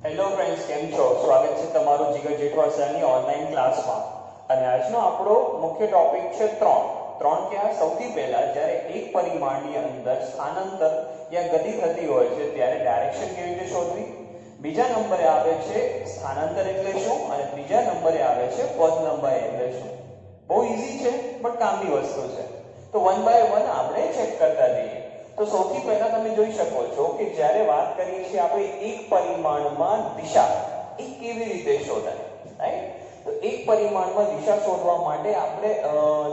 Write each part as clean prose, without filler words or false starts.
Hello friends, કેમ છો? સ્વાગત છે તમારું જીગર જેઠવા સરની ઓનલાઈન ક્લાસમાં. અને આજનો આપણો મુખ્ય ટોપિક છે ત્રણ કે આ સૌથી પહેલા જ્યારે એક પરિમાણની અંદર સ્થાનાંતર યા ગતિ થતી હોય છે ત્યારે ડાયરેક્શન કેવી રીતે શોધવી. બીજા નંબરે આવે છે સ્થાનાંતર એટલે શું, અને ત્રીજા નંબરે આવે છે પદ લંબાઈ એટલે શું. બહુ ઈઝી છે બટ કામની વસ્તુ છે. તો વન બાય વન આપણે ચેક કરતા જઈએ. તો સૌથી પહેલા તમે જોઈ શકો છો કે જ્યારે વાત કરીએ છીએ આપણે એક પરિમાણમાં દિશા એ કેવી રીતે શોધાય, રાઈટ? તો એક પરિમાણમાં દિશા શોધવા માટે આપણે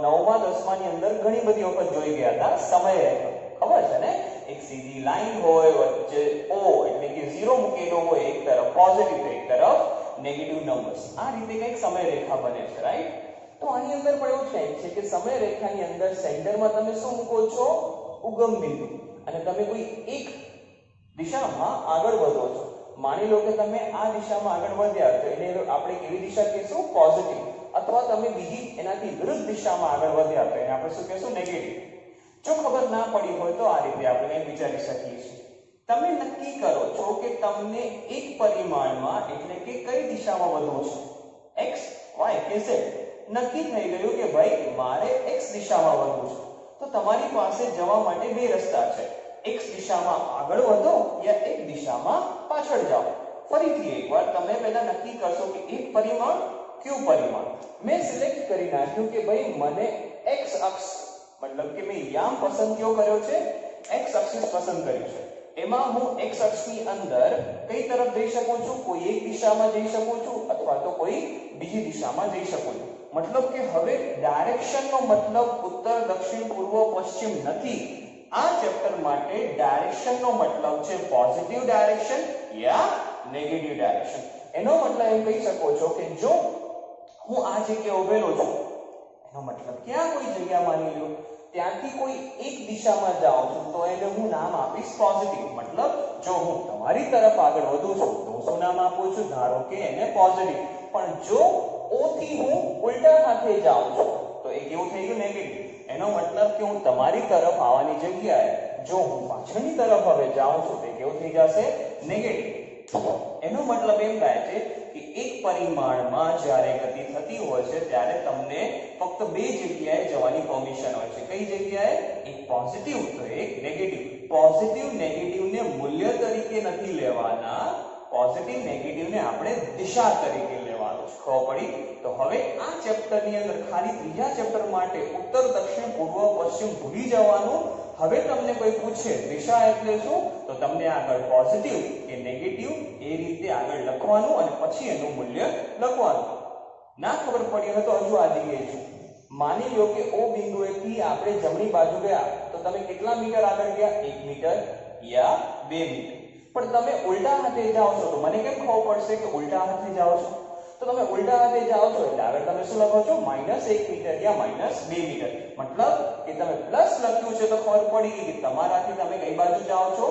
9મા 10માની અંદર ઘણી બધી વખત જોઈ ગયા હતા સમયરેખા. ખબર છે ને? એક સીધી લાઈન હોય, વચ્ચે O એટલે કે 0 મૂકેલો હોય, એક તરફ પોઝિટિવ એક તરફ નેગેટિવ નંબર્સ. આ રીતે કંઈક સમયરેખા બને છે, રાઈટ? તો આની અંદર પણ એવું થાય છે કે સમયરેખાની અંદર સેન્ટરમાં તમે શું મૂકો છો? ઉગમ બિંદુ. અને તમે કોઈ એક દિશામાં આગળ વધો છો. માની લો કે તમે આ દિશામાં આગળ વધ્યા તો એને આપણે કેવી દિશા કહીશું? પોઝિટિવ. અથવા તમે બીજી એનાથી વિરુદ્ધ દિશામાં આગળ વધ્યા તો એને આપણે શું કહીશું? નેગેટિવ. જો ખબર ના પડી હોય તો આ રીતે આપણે વિચારી શકીએ છીએ. તમે નક્કી કરો છો કે તમને એક પરિમાણમાં એટલે કે કઈ દિશામાં વધવું છે, x y કે z. નક્કી થઈ ગયું કે ભાઈ મારે x દિશામાં વધવું છે. તો તમારી પાસે જવા માટે બે રસ્તા છે. x દિશામાં આગળ વધો યા એક દિશામાં પાછળ જાઓ. ફરીથી એકવાર તમે પહેલા નક્કી કરશો કે એક પરિમાણ કયું પરિમાણ. મેં સિલેક્ટ કરી નાખ્યું કે ભાઈ મને x અક્ષ મતલબ કે મેં યામ પસંદ કર્યો છે, x અક્ષ પસંદ કર્યું છે. એમાં હું x અક્ષની અંદર કઈ તરફ જઈ શકું છું? કોઈ એક દિશામાં જઈ શકું છું અથવા તો કોઈ બીજી દિશામાં જઈ શકું છું. મતલબ કે હવે ડાયરેક્શનનો મતલબ ઉત્તર, દક્ષિણ, પૂર્વ, પશ્ચિમ નથી. આ ચેપ્ટર માટે ડાયરેક્શનનો મતલબ છે પોઝિટિવ ડાયરેક્શન યા નેગેટિવ ડાયરેક્શન. એનો મતલબ એમ કહી શકો છો કે જો હું આ જગ્યાએ ઉભેલો છું, એનો મતલબ કે આ કોઈ જગ્યા માની લો ત્યાંથી કોઈ એક દિશામાં જાઉં છું તો એને હું નામ આપીશ પોઝિટિવ. મતલબ જો હું તમારી તરફ આગળ વધું છું તો શું નામ આપું છું? ધારો કે એને પોઝિટિવ. પણ જો O થી હું ઉલટા હાથે જાઉં છું તો એ કેવું થઈ ગયું? નેગેટિવ. એનો મતલબ કે હું તમારી તરફ આવવાની જગ્યાએ જો હું પાછળની તરફ હવે જાઉં છું તો કેવું થઈ જશે? નેગેટિવ. એનો મતલબ એમ થાય છે કે એક પરિમાણમાં જ્યારે ગતિ થતી હોય છે ત્યારે તમને ફક્ત બે જગ્યાએ જવાની પરમિશન હોય છે. કઈ જગ્યાએ? એક પોઝિટિવ તો એક નેગેટિવ. પોઝિટિવ નેગેટિવને મૂલ્ય તરીકે નથી લેવાના, પોઝિટિવ નેગેટિવને આપણે દિશા તરીકે લેવાનું છે. ખબર પડી? તો હવે આ ચેપ્ટરની અંદર ખાલી ત્રીજા ચેપ્ટર માટે ઉત્તર, દક્ષિણ, પૂર્વ, પશ્ચિમ ભૂલી જવાનું. હવે તમને કોઈ પૂછે દિશા એટલે શું તો તમને આગળ પોઝિટિવ કે નેગેટિવ એ રીતે આગળ લખવાનું અને પછી એનું મૂલ્ય લખવાનું. ના ખબર પડી હોય તો હજુ આ જગ્યાએ છું. માની લો કે O બિંદુએથી આપણે જમણી બાજુ ગયા તો તમે કેટલા મીટર આગળ ગયા? 1 મીટર યા 2 મીટર. પણ તમે ઉલટા હાથે જાઓ છો તો મને કેમ ખબર પડશે કે ઉલટા હાથે જાઓ છો? તો તમે ઉલટા હાથે જાઓ છો એટલે આગળ તમે શું લખો છો? -1 મીટર યા -2 મીટર. મતલબ કે તમે પ્લસ લખ્યું છે તો ખબર પડી ગઈ કે તમારાથી તમે કઈ બાજુ જાઓ છો?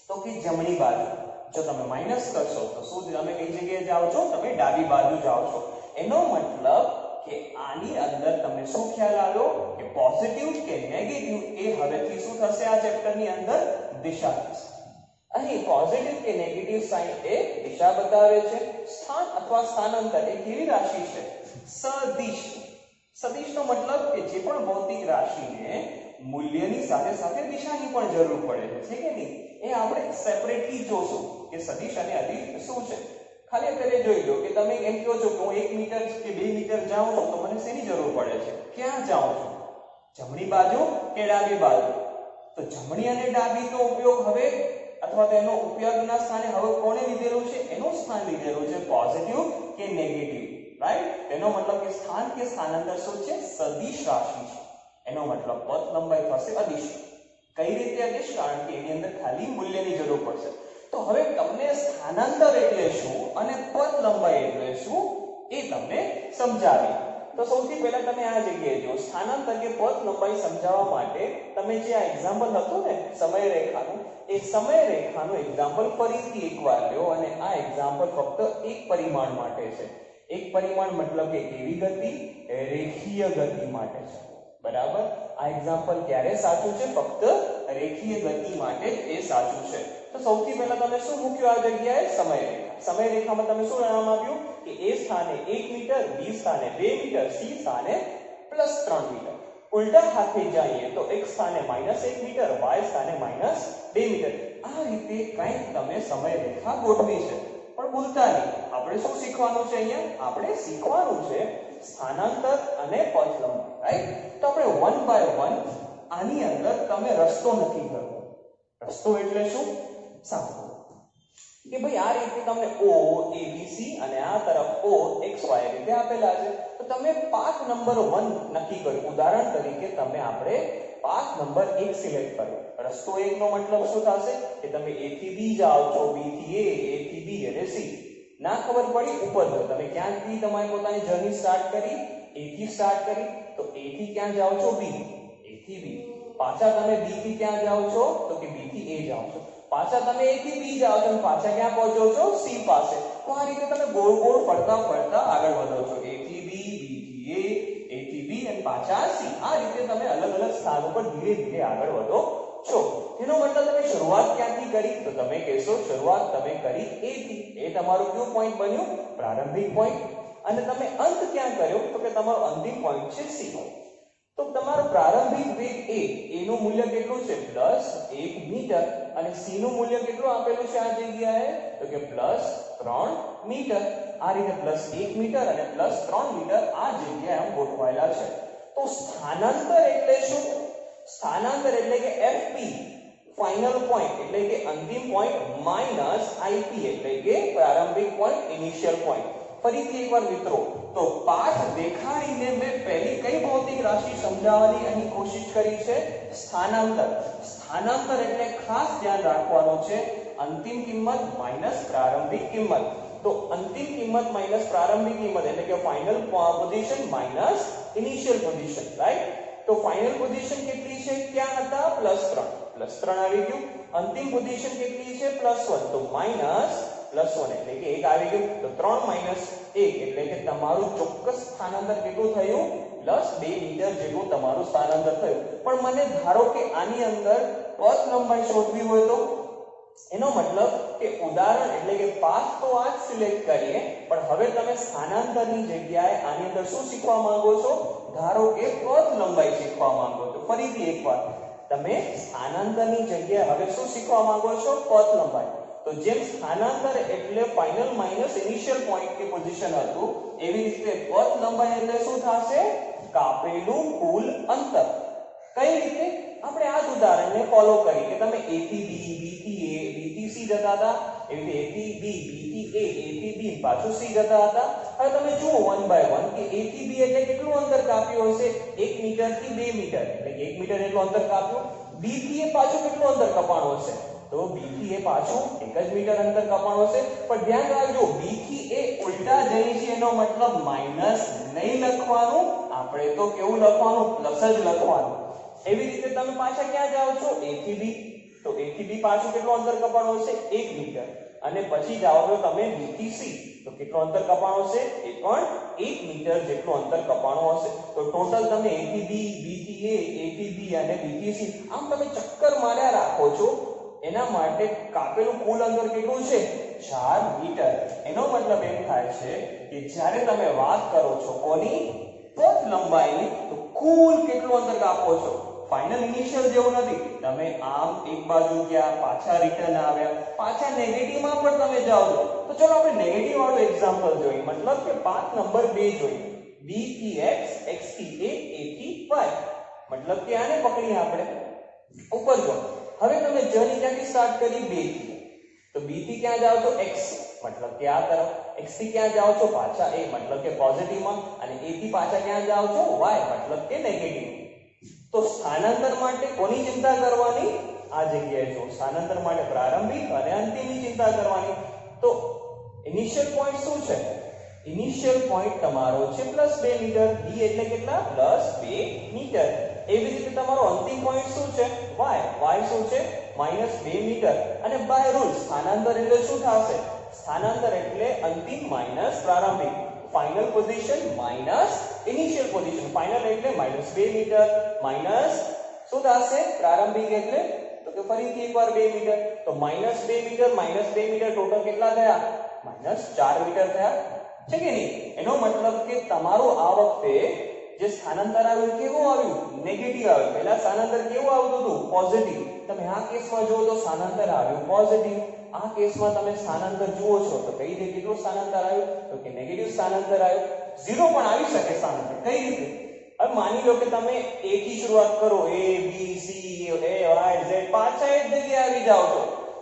તો કે જમણી બાજુ. જો તમે માઈનસ કરશો તો શું તમે કઈ જગ્યાએ જાઓ છો? તમે ડાબી બાજુ જાઓ છો. એનો મતલબ કે આની અંદર તમને શું ખ્યાલ આવ્યો કે પોઝિટિવ કે નેગેટિવ એ હવેથી શું થશે? આ ચેપ્ટરની અંદર દિશા થશે. અહીં પોઝિટિવ કે નેગેટિવ સાઇન એ દિશા બતાવે છે. સ્થાન અથવા સ્થાનાંતર એ કેવી રાશિ છે? સદિશ. સદિશનો મતલબ કે જે પણ ભૌતિક રાશિને મૂલ્યની સાથે સાથે દિશાની પણ જરૂર પડે છે કે નહીં એ આપણે સેપરેટલી જોશું કે સદિશ અને અદિશ શું છે. ખાલી અત્યારે જોઈ લો કે તમે એમ કહો છો કે હું 1 મીટર કે 2 મીટર જાઉં છું તો મને શેની જરૂર પડે છે? ક્યાં જાઉં છું? જમણી બાજુ કે ડાબી બાજુ? તો જમણી અને ડાબી તો ઉપયોગ હવે અથવા તો એનો ઉપયોગના સ્થાને હવે કોણે લીધેલું છે? એનું સ્થાન લીધેલું છે પોઝિટિવ કે નેગેટિવ, રાઈટ? એનો મતલબ કે સ્થાન કે સ્થાનાંતર શું છે? સદિશ રાશિ છે. એનો મતલબ પથ લંબાઈ થશે અદિશ. કઈ રીતે અદિશ? કારણ કે એની અંદર ખાલી મૂલ્યની જરૂર પડશે. તો હવે તમને સ્થાનાંતર એટલે શું અને પથ લંબાઈ એટલે શું એ તમને સમજાવી. તો સૌથી પહેલા તમે આ જગ્યાએ જો સ્થાનાંતર કે પથ લંબાઈ સમજાવવા માટે તમે જે આ એક્ઝામ્પલ હતું ને સમયરેખાનું, એ સમયરેખાનું એક્ઝામ્પલ ફરીથી એકવાર લ્યો અને આ એક્ઝામ્પલ ફક્ત એક પરિમાણ માટે છે. એક પરિમાણ મતલબ કે કેવી ગતિ? રેખીય ગતિ માટે છે. બરાબર. આ એક્ઝામ્પલ ક્યારે સાચું છે? ફક્ત રેખીય ગતિ માટે જ એ સાચું છે. તો સૌથી પહેલા તમે શું મૂક્યું આ જગ્યાએ? સમયરેખા. સમયરેખામાં તમે શું નામ આપ્યું કે a સ્થાને 1 મીટર, b સ્થાને 2 મીટર, c સ્થાને +3 મીટર. ઉલટા હાથે જઈએ તો x સ્થાને -1 મીટર, y સ્થાને -2 મીટર. આ રીતે કંઈક તમે સમયરેખા ગોઠવી છે. પણ ભૂલતા નહીં, આપણે શું શીખવાનું છે અહીંયા? આપણે શીખવાનું છે સ્થાનાંતર અને પથ લંબાઈ, રાઈટ? તો આપણે 1 બાય 1 આની અંદર તમે રસ્તો નક્કી કરો. રસ્તો એટલે શું? સાંભળો કે ભાઈ આ રીતે તમને O ABC અને આ તરફ O XY રીતે આપેલા છે. તો તમે પાથ નંબર 1 નક્કી કર્યો. ઉદાહરણ તરીકે તમે આપણે પાથ નંબર 1 સિલેક્ટ કર્યો. રસ્તો 1 નો મતલબ શું થશે કે તમે A થી B જાઓ છો, B થી A થી B અને C. ના ખબર પડી ઉપર જો તમે ક્યાંથી તમારી પોતાની જર્ની સ્ટાર્ટ કરી? A થી સ્ટાર્ટ કરી. તો A થી ક્યાં જાઓ છો? B. A થી B. પાછા તમે B થી ક્યાં જાઓ છો? તો કે B થી A જાઓ છો. પાછા તમે A થી B જાઓ છો અને પાછા ક્યાં પહોંચો છો? C પાસે. તો આ રીતે તમે ગોળ ગોળ ફરતા ફરતા આગળ વધો છો. A થી B, B થી A થી B અને પાછા C. આ રીતે તમે અલગ અલગ સ્થાનો પર ધીરે ધીરે આગળ વધો છો. એનો મતલબ તમે શરૂઆત ક્યાંથી કરી? તો તમે કહેશો શરૂઆત તમે કરી A થી. એ તમારું કયું પોઈન્ટ બન્યું? પ્રારંભિક પોઈન્ટ. અને તમે અંત ક્યાં કર્યો? તો કે તમારો અંતિમ પોઈન્ટ છે C. તો તમારો પ્રારંભિક વેગ A નું મૂલ્ય કેટલું છે? +1 મીટર. અને C નું મૂલ્ય કેટલું આપેલું છે આ જગ્યાએ? તો કે +3 મીટર. આ રીતે +1 મીટર અને +3 મીટર આ જગ્યાએ આમ ગોઠવાયેલા છે. તો સ્થાનાંતર એટલે શું? સ્થાનાંતર એટલે કે FP ફાઇનલ પોઈન્ટ એટલે કે અંતિમ પોઈન્ટ માઈનસ IP એટલે કે પ્રારંભિક પોઈન્ટ, ઇનિશિયલ પોઈન્ટ. ફરીથી એકવાર મિત્રો, તો પાથ દેખાડીને મેં પહેલી કઈ ભૌતિક રાશિ સમજાવવાની અહીં કોશિશ કરી છે? સ્થાનાંતર. સ્થાનાંતર એટલે ખાસ ધ્યાન રાખવાનું છે અંતિમ કિંમત માઈનસ પ્રારંભિક કિંમત. તો અંતિમ કિંમત માઈનસ પ્રારંભિક કિંમત એટલે કે final position minus initial position, right? તો ફાઇનલ પોઝિશન કેટલી છે? ક્યાં હતા? +3. +3 આવી ગયું. અંતિમ પોઝિશન કેટલી છે? +1. તો માઈનસ +1 એટલે કે 1 આવી ગયું. તો 3 માઈનસ 1 એટલે કે તમારું ચોક્કસ સ્થાનાંતર કેટલું થયું? +2 મીટર જેટલું તમારું સ્થાનાંતર થયું. પણ મને ધારો કે આની અંદર પથ લંબાઈ શોધવી હોય તો એનો મતલબ કે ઉદાહરણ એટલે કે પાથ તો આ જ સિલેક્ટ કરીએ, પણ હવે તમે સ્થાનાંતરની જગ્યાએ આની અંદર શું શીખવા માંગો છો? ધારો કે પથ લંબાઈ શીખવા માંગો છો. ફરીથી એકવાર તમે સ્થાનાંતરની જગ્યાએ હવે શું શીખવા માંગો છો? પથ લંબાઈ. તો જેમ સ્થાનાંતર એટલે ફાઇનલ માઈનસ ઇનિશિયલ પોઈન્ટ કે પોઝિશન હતું, એવી રીતે પથ લંબાઈ એટલે શું થશે? કાપેલું કુલ અંતર. કઈ રીતે? આપણે આ જ ઉદાહરણને ફોલો કરી કે તમે A થી B, B થી A, B થી C જતા હતા, એવી રીતે A થી B, B થી A, A થી B પાછું C જતા હતા. હવે તમે જુઓ 1 બાય 1 કે A થી B એટલે કેટલું અંતર કાપ્યું હશે? 1 મીટર થી 2 મીટર એટલે કે 1 મીટર એટલું અંતર કાપ્યું. B થી A પાછું કેટલું અંતર કપાણું હશે? તો B થી A પાછું 1 જ મીટર અંતર કપાણું હશે. પણ ધ્યાન રાખજો, B થી A ઉલટા જઈએ છે એનો મતલબ માઈનસ નહીં લખવાનું, આપણે તો કેવું લખવાનું? પ્લસ જ લખવાનું. એવી રીતે તમે પાછા ક્યાં જાઓ છો? A થી B. તો A થી B પાછું કેટલું અંતર કપાણું હશે? 1 મીટર. અને પછી જાઓ છો તમે B થી C. તો કેટલું અંતર કપાણું હશે? એ પણ 1 મીટર જેટલું અંતર કપાણું હશે. તો ટોટલ તમે A થી B, B થી A થી B અને B થી C આમ તમે ચક્કર માર્યા રાખો છો. એના માટે કાપેલું કુલ અંતર કેટલું છે? 4 મીટર. એનો મતલબ એમ થાય છે કે જ્યારે તમે વાત કરો છો કોની? પથ લંબાઈની, તો કુલ કેટલું અંતર કાપો છો? ફાઇનલ ઇનિશિયલ જેવું નથી. તમે આમ એક બાજુ ગયા, પાછા રિટર્ન આવ્યા, પાછા નેગેટિવમાં પણ તમે જાઓ છો. તો ચલો આપણે નેગેટિવ વાળું એક્ઝામ્પલ જોઈએ. મતલબ કે પાથ નંબર 2 જોઈએ. B થી X, X થી A થી Y. મતલબ કે આને પકડી આપણે ઉપર જો. હવે તમે જર્ની ક્યાંથી સ્ટાર્ટ કરી? 2 થી. તો B થી ક્યાં જાઓ છો? X મતલબ કે આ તરફ. X થી ક્યાં જાઓ છો? પાછા A મતલબ કે પોઝિટિવમાં. અને A થી પાછા ક્યાં જાઓ છો? Y મતલબ કે નેગેટિવ. તો સ્થાનાંતર માટે કોની ચિંતા કરવાની? આ જગ્યાએ જો સ્થાનાંતર માટે પ્રારંભિક અને અંતિમની ચિંતા કરવાની. તો ઇનિશિયલ પોઈન્ટ શું છે? ઇનિશિયલ પોઈન્ટ તમારો છે +2 મીટર. D એટલે કેટલા? +2 મીટર. એવી રીતે તમારો અંતિમ પોઈન્ટ શું છે? Y. Y શું છે? -2 મીટર. અને બાય રૂલ સ્થાનાંતર એટલે શું થશે? સ્થાનાંતર એટલે અંતિમ માઈનસ પ્રારંભિક. Final position minus initial position, final એટલે -2 મીટર, માઈનસ શું થશે પ્રારંભિક એટલે તો કે ફરીથી એકવાર 2 મીટર, તો -2 મીટર -2 મીટર ટોટલ કેટલા થયા -4 મીટર થયા છે કે નહીં? એનો મતલબ કે તમારું આ વખતે જે સ્થાનાંતર આવ્યું કેવું આવ્યું નેગેટિવ આવ્યું, પહેલા સ્થાનાંતર કેવું આવતું હતું પોઝિટિવ, તમે આ કેસમાં જુઓ તો સ્થાનાંતર આવ્યું પોઝિટિવ, આ કેસમાં તમે સ્થાનાંતર જુઓ છો તો કઈ રીતે કેટલું સ્થાનાંતર આવ્યું તો કે નેગેટિવ સ્થાનાંતર આવ્યું, 0 પણ આવી શકે સ્થાનાંતર, કઈ રીતે? अब मानी लो कि તમે a થી શરૂઆત કરો, a b c a y z પાછા એક જગ્યાએ આવી જાવ છો,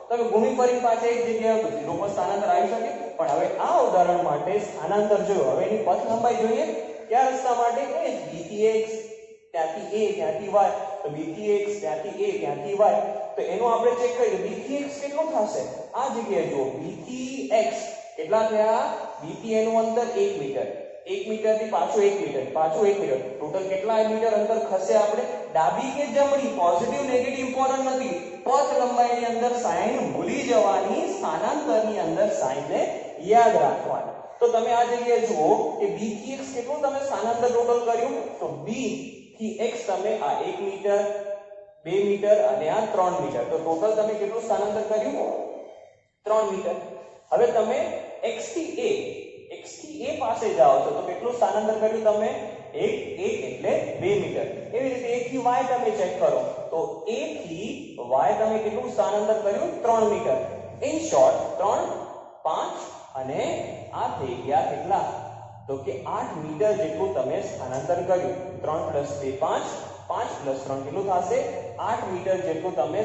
તમે ઘૂમી ફરીને પાછા એક જગ્યાએ આવો તો 0 પર સ્થાનાંતર આવી શકે. પણ હવે આ ઉદાહરણ માટે સ્થાનાંતર જોયો, હવે એની પથ લંબાઈ જોઈએ કયા રસ્તા માટે એ b થી x ત્યાંથી a ત્યાંથી y, તો b થી x ત્યાંથી a ત્યાંથી y, તો એનું આપણે ચેક કરીએ b થી x કેટલું થશે, આ જગ્યાએ જુઓ b થી x કેટલા થયા, b થી એનું અંતર 1 મીટર, 1 મીટર થી પાછું 1 મીટર, પાછું 1 મીટર, ટોટલ કેટલા મીટર અંતર ખસે આપણે, ડાબી કે જમણી, પોઝિટિવ નેગેટિવ ઇમ્પોર્ટન્ટ નથી, પથ લંબાઈની અંદર સાઇન ભૂલી જવાની, સ્થાનાંતરની અંદર સાઇનને યાદ રાખવાની. તો તમે આ જગ્યાએ જુઓ કે b થી x કેટલું તમે સ્થાનાંતર ટોટલ કર્યું, તો b થી x તમે આ 1 મીટર 2 મીટર અને આ 3 મીટર, તો ટોટલ તમે કેટલું સ્થાનાંતર કર્યું 3 મીટર. હવે તમે x થી a પાસે જાઓ છો તો કેટલું સ્થાનાંતર કર્યું તમે 1 એટલે 2 મીટર. એવી રીતે a થી y તમે ચેક કરો તો a થી y તમે કેટલું સ્થાનાંતર કર્યું 3 મીટર. ઇન શોર્ટ 3 5 અને આ થઈ ગયા કેટલા તો કે 8 મીટર જેટલું તમે સ્થાનાંતર કર્યું. 3 + 2 5, 5 + 3 કેટલું થશે 8 મીટર જેટલું તમે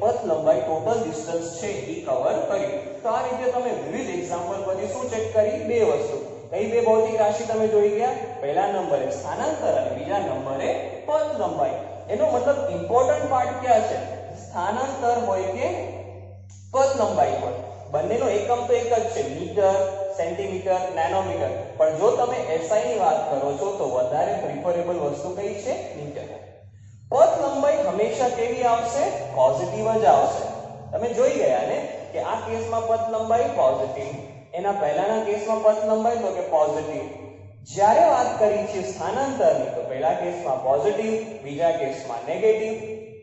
પથ લંબાઈ ટોટલ ડિસ્ટન્સ છે એ કવર કર્યું. તો આ રીતે તમે વિવિધ એક્ઝામ્પલ પરથી શું ચેક કરી, બે વસ્તુ, કઈ બે ભૌતિક રાશિ તમે જોઈ ગયા, પહેલા નંબરે સ્થાનાંતર અને બીજા નંબરે પથ લંબાઈ. એનો મતલબ ઇમ્પોર્ટન્ટ પાર્ટ ક્યાં છે, સ્થાનાંતર હોય કે પથ લંબાઈ હોય, બંનેનો એકમ તો એક જ છે, મીટર સેન્ટીમીટર નેનોમીટર, પણ જો તમે SI ની વાત કરો છો તો વધારે પ્રિફરેબલ વસ્તુ કઈ છે મીટર. પથ લંબાઈ હંમેશા કેવી આવશે, પોઝિટિવ જ આવશે. તમે જોઈ ગયા ને કે આ કેસમાં પથ લંબાઈ પોઝિટિવ, એના પહેલાના કેસમાં પથ લંબાઈ તો કે પોઝિટિવ. જ્યારે વાત કરી છે સ્થાનાંતરની તો પહેલા કેસમાં પોઝિટિવ, બીજા કેસમાં નેગેટિવ,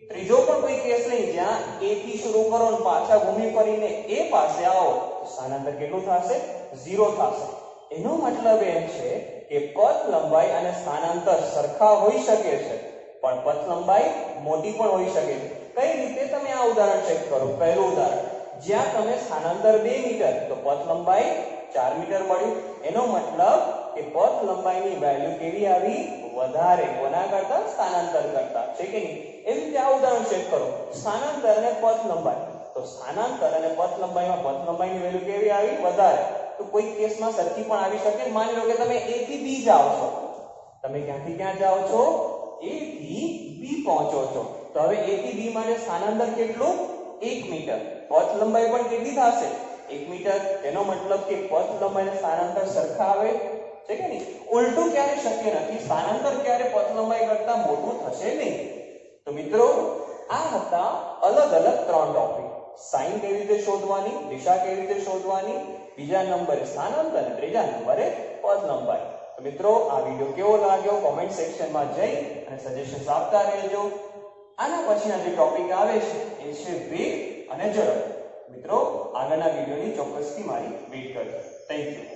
ત્રીજો પણ કોઈ કેસ નહીં જ્યાં a થી શરૂ કરો અને પાછા ઘૂમી ફરીને a પાસે આવો તો સ્થાનાંતર કેટલું થશે 0 થશે. એનો મતલબ એમ છે કે પથ લંબાઈ અને સ્થાનાંતર સરખા હોઈ શકે છે પણ પથ લંબાઈ મોટી પણ હોઈ શકે છે. કઈ રીતે, તમે આ ઉદાહરણ ચેક કરો. પહેલું ઉદાહરણ જ્યાં તમે સ્થાનાંતર 2 મીટર તો પથ લંબાઈ 4 મીટર મળ્યું. એનો મતલબ કે પથ લંબાઈની વેલ્યુ કેવી આવી, વધારે, કોના કરતા, સ્થાનાંતર કરતા, છે કે નહીં? એવી રીતે આ ઉદાહરણ ચેક કરો, સ્થાનાંતર અને પથ લંબાઈ, તો સ્થાનાંતર અને પથ લંબાઈમાં પથ લંબાઈની વેલ્યુ કેવી આવી, વધારે. તો કોઈ કેસમાં સરખી પણ આવી શકે. માની લો કે તમે a થી b જાઓ છો, તમે ક્યાંથી ક્યાં જાઓ છો, a થી b પહોંચો છો, તો હવે a થી b માટે સ્થાનાંતર કેટલું 1 મીટર, પથ લંબાઈ પણ કેટલી થશે 1 મીટર. તેનો મતલબ કે પથ લંબાઈ અને સ્થાનાંતર સરખા આવે છે કે નહીં? ઉલટું ક્યારે શક્ય નથી, સ્થાનાંતર ક્યારે પથ લંબાઈ કરતા મોટું થશે નહીં. તો મિત્રો આ હતા અલગ અલગ 3 ટોપિક, સાઇન કેવી રીતે શોધવાની, દિશા કેવી રીતે શોધવાની, બીજા નંબરે સ્થાનાંતર અને ત્રીજા નંબરે પથ લંબાઈ. તો મિત્રો આ વિડિયો કેવો લાગ્યો કોમેન્ટ સેક્શનમાં જઈ અને સજેશન્સ આપતા રહેજો. આના પછીના જે ટોપિક આવે છે એ છે વેગ અને ઝડપ. મિત્રો આગળના વિડિયોની ચોક્કસથી મારી વેટ કરજો. Thank you.